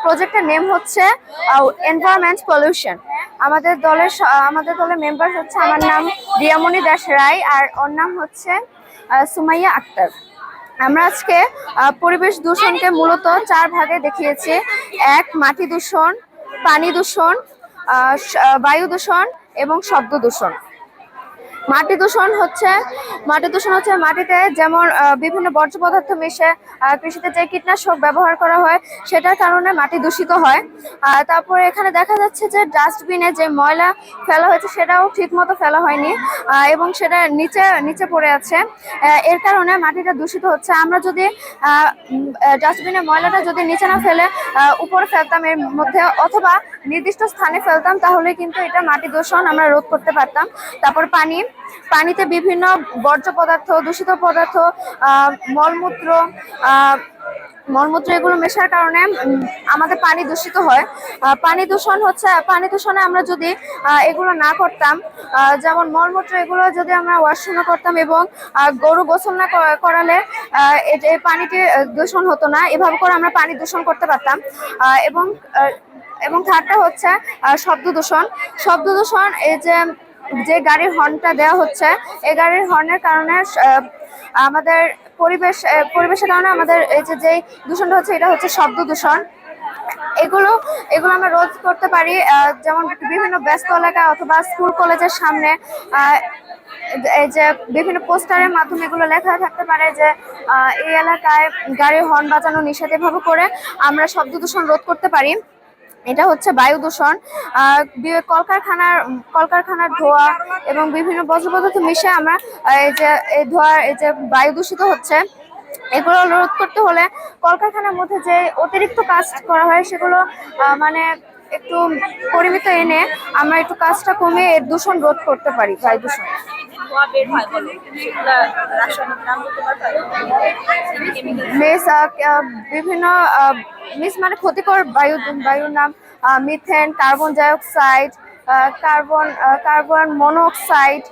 প্রজেক্টের নেম হচ্ছে environment pollution. আমাদের দলের মেম্বার হচ্ছে, আমার নাম রিয়ামণি দাস রায় আর ওর নাম হচ্ছে সুমাইয়া আক্তার। আমরা আজকে পরিবেশ দূষণকে মূলত 4 ভাগে দেখিয়েছি। এক, মাটি দূষণ, পানি দূষণ, বায়ু দূষণ এবং শব্দ দূষণ। মাটি দূষণ হচ্ছে মাটিতে যেমন বিভিন্ন বর্জ্য পদার্থ মিশে কৃষিতে যে কীটনাশক ব্যবহার করা হয় সেটার কারণে মাটি দূষিত হয়। তারপরে এখানে দেখা যাচ্ছে যে ডাস্টবিনে যে ময়লা ফেলা হয়েছে সেটাও ঠিক মতো ফেলা হয়নি এবং সেটা নিচে নিচে পড়ে আছে। এর কারণে মাটিটা দূষিত হচ্ছে। আমরা যদি ডাস্টবিনে ময়লাটা যদি নিচে না ফেলে উপরে ফেলতাম এর মধ্যে, অথবা নির্দিষ্ট স্থানে ফেলতাম, তাহলে কিন্তু এটা মাটি দূষণ আমরা রোধ করতে পারতাম। তারপর পানিতে বিভিন্ন বর্জ্য পদার্থ, দূষিত পদার্থ, মলমূত্র মলমূত্র এগুলো মেশার কারণে আমাদের পানি দূষিত হয়। পানি দূষণে আমরা যদি এগুলো না করতাম, যেমন মলমূত্র এগুলো যদি আমরা ওয়াশরুমে করতাম এবং গরু গোসল না করালে এই পানিটি দূষণ হতো না। এভাবে করে আমরা পানি দূষণ করতে পারতাম। এবং থার্ডটা হচ্ছে শব্দ দূষণ। এই যে গাড়ির হর্নটা দেওয়া হচ্ছে, এই গাড়ির হর্নের কারণে আমাদের পরিবেশের কারণে আমাদের এই যে দূষণটা হচ্ছে, এটা হচ্ছে শব্দ দূষণ। এগুলো এগুলো আমরা রোধ করতে পারি, যেমন বিভিন্ন ব্যস্ত এলাকা অথবা স্কুল কলেজের সামনে এই যে বিভিন্ন পোস্টারের মাধ্যমে এগুলো লেখা থাকতে পারে যে এই এলাকায় গাড়ির হর্ন বাজানো নিষেধ। এভাবে করে আমরা শব্দ দূষণ রোধ করতে পারি। এটা হচ্ছে বায়ু দূষণ। কলকারখানার ধোঁয়া এবং বিভিন্ন বর্জ্য পদার্থ মিশে আমরা এই যে বায়ু দূষিত হচ্ছে, এগুলো রোধ করতে হলে কলকারখানার মধ্যে যে অতিরিক্ত কাজ করা হয় সেগুলো মানে একটু পরিমিত এনে আমরা একটু কাজটা কমিয়ে এর দূষণ রোধ করতে পারি, বায়ু দূষণ। বিভিন্ন মানে ক্ষতিকর বায়ুর নাম methane, carbon dioxide, carbon monoxide,